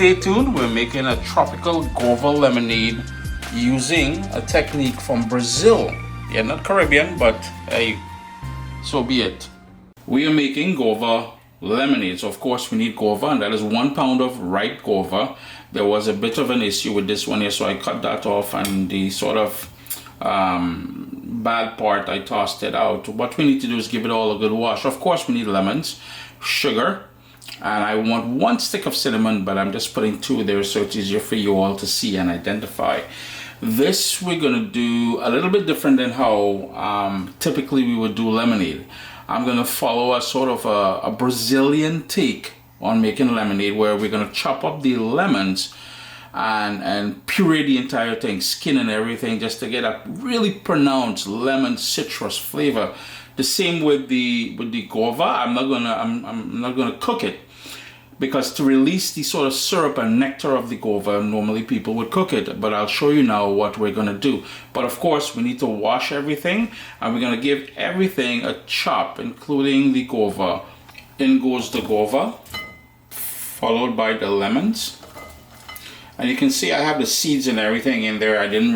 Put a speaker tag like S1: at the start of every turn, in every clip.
S1: Stay tuned, we're making a tropical guava lemonade using a technique from Brazil. Yeah, not Caribbean, but hey, so be it. We are making guava lemonade. So of course we need guava, and that is 1 pound of ripe guava. There was a bit of an issue with this one here, so I cut that off, and the sort of bad part I tossed it out. What we need to do is give it all a good wash. Of course we need lemons, sugar, and I want 1 stick of cinnamon, but I'm just putting 2 there so it's easier for you all to see and identify. This we're gonna do a little bit different than how typically we would do lemonade. I'm gonna follow a sort of a Brazilian take on making lemonade, where we're gonna chop up the lemons and puree the entire thing, skin and everything, just to get a really pronounced lemon citrus flavor. The same with the guava. I'm not gonna cook it, because to release the sort of syrup and nectar of the guava, normally people would cook it, but I'll show you now what we're gonna do. But of course we need to wash everything, and we're gonna give everything a chop, including the guava. In goes the guava, followed by the lemons. And you can see I have the seeds and everything in there. I didn't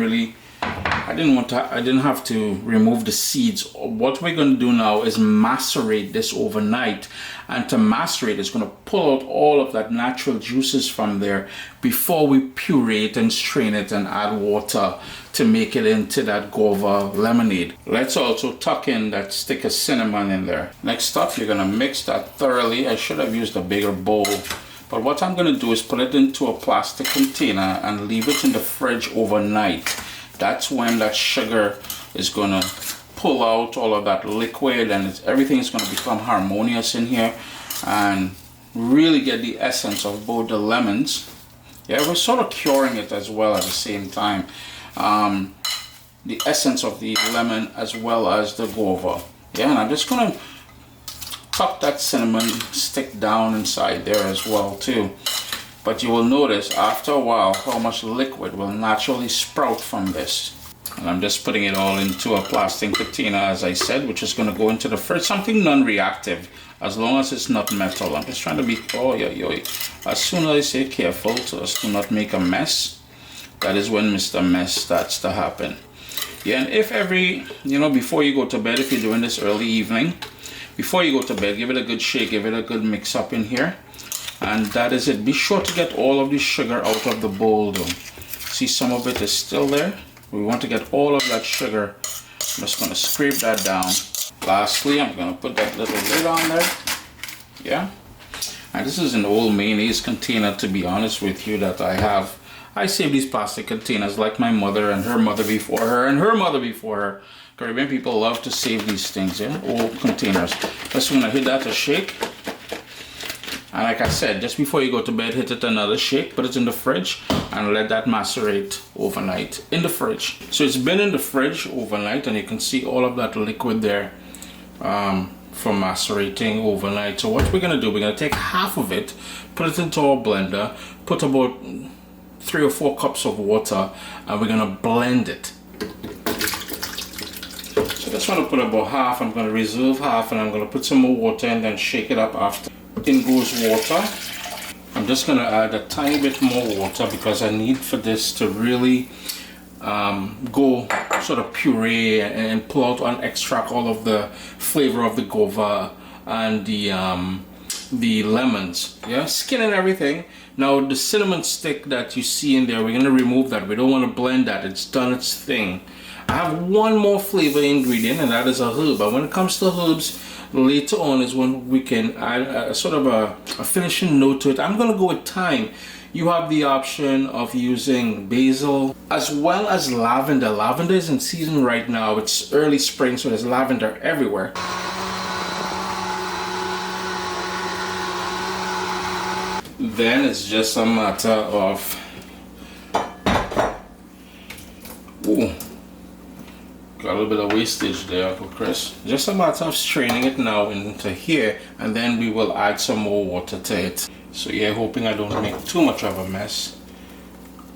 S1: have to remove the seeds. What we're going to do now is macerate this overnight, and to macerate is going to pull out all of that natural juices from there before we puree it and strain it and add water to make it into that guava lemonade. Let's also tuck in that stick of cinnamon in there. Next up, you're going to mix that thoroughly. I should have used a bigger bowl, but what I'm going to do is put it into a plastic container and leave it in the fridge overnight. That's when that sugar is going to pull out all of that liquid, and everything is going to become harmonious in here and really get the essence of both the lemons. Yeah, we're sort of curing it as well at the same time. The essence of the lemon as well as the guava. Yeah, and I'm just going to tuck that cinnamon stick down inside there as well too. But you will notice after a while how much liquid will naturally sprout from this. And I'm just putting it all into a plastic container, as I said, which is going to go into the fridge. Something non-reactive, as long as it's not metal. I'm just trying to be, as soon as I say careful so as to not make a mess, that is when Mr. Mess starts to happen. Yeah, and if before you go to bed, if you're doing this early evening, before you go to bed, give it a good shake, give it a good mix up in here. And that is it. Be sure to get all of the sugar out of the bowl though. See, some of it is still there. We want to get all of that sugar. I'm just going to scrape that down. Lastly, I'm going to put that little lid on there. Yeah. And this is an old mayonnaise container, to be honest with you, that I have. I save these plastic containers like my mother and her mother before her and her mother before her. Caribbean people love to save these things, yeah? Old containers. Just going to hit that a shake. And like I said, just before you go to bed, hit it another shake, put it in the fridge, and let that macerate overnight in the fridge. So it's been in the fridge overnight, and you can see all of that liquid there from macerating overnight. So what we're gonna do, we're gonna take half of it, put it into our blender, put about 3 or 4 cups of water, and we're gonna blend it. So I just want to put about half. I'm gonna reserve half, and I'm gonna put some more water and then shake it up after. In goes water. I'm just going to add a tiny bit more water because I need for this to really go sort of puree and pull out and extract all of the flavor of the guava and the lemons. Yeah, skin and everything. Now the cinnamon stick that you see in there, we're going to remove that. We don't want to blend that. It's done its thing. I have one more flavor ingredient, and that is a herb. But when it comes to herbs, later on is when we can add a sort of a finishing note to it. I'm going to go with thyme. You have the option of using basil as well as lavender. Lavender is in season right now. It's early spring, so there's lavender everywhere. Then it's just a matter of got a little bit of wastage there, Uncle Chris. Just a matter of straining it now into here, and then we will add some more water to it. So yeah, hoping I don't make too much of a mess.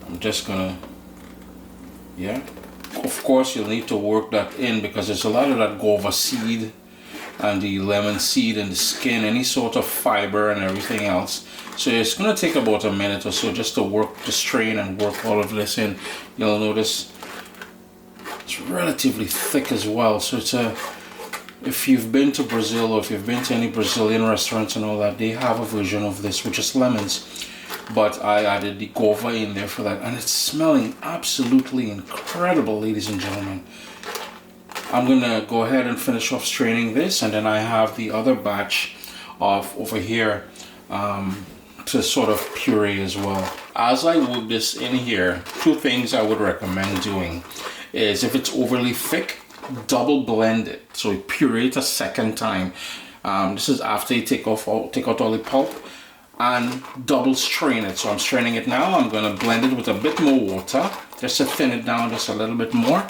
S1: I'm just gonna, yeah. Of course, you'll need to work that in because there's a lot of that guava seed and the lemon seed and the skin, any sort of fiber and everything else. So it's going to take about a minute or so just to work, to strain and work all of this in. You'll notice it's relatively thick as well. So it's a, if you've been to Brazil or if you've been to any Brazilian restaurants and all that, they have a version of this with just lemons. But I added the guava in there for that, and it's smelling absolutely incredible, ladies and gentlemen. I'm gonna go ahead and finish off straining this, and then I have the other batch of over here to sort of puree as well. As I work this in here, two things I would recommend doing is, if it's overly thick, double blend it, so you puree it a second time. This is after you take out all the pulp, and double strain it. So I'm straining it now. I'm going to blend it with a bit more water just to thin it down just a little bit more,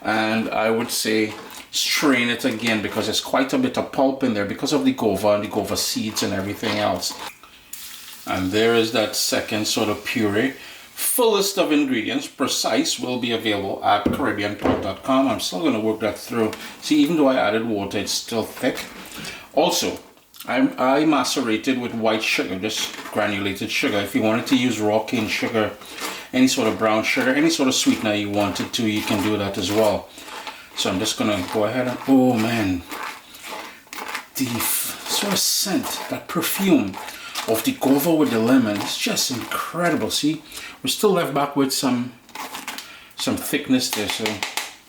S1: and I would say strain it again because there's quite a bit of pulp in there because of the guava and the guava seeds and everything else. And there is that second sort of puree. Full list of ingredients, precise, will be available at caribbeanpulp.com. I'm still going to work that through. See, even though I added water, it's still thick. Also, I macerated with white sugar, just granulated sugar. If you wanted to use raw cane sugar, any sort of brown sugar, any sort of sweetener you wanted to, you can do that as well. So I'm just going to go ahead and, oh man, the sort of scent, that perfume of the guava with the lemon is just incredible. See, we're still left back with some thickness there. So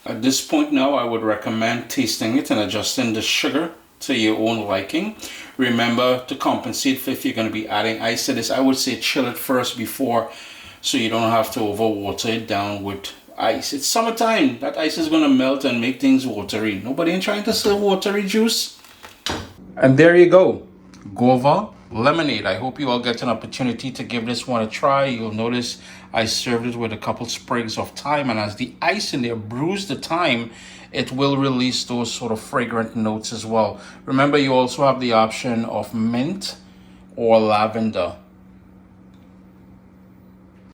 S1: at this point now, I would recommend tasting it and adjusting the sugar to your own liking. Remember to compensate for if you're going to be adding ice to this. I would say chill it first before, so you don't have to overwater it down with ice. It's summertime. That ice is going to melt and make things watery. Nobody ain't trying to sell watery juice. And there you go, guava lemonade. I hope you all get an opportunity to give this one a try. You'll notice I served it with a couple sprigs of thyme, and as the ice in there brews the thyme, it will release those sort of fragrant notes as well. Remember, you also have the option of mint or lavender.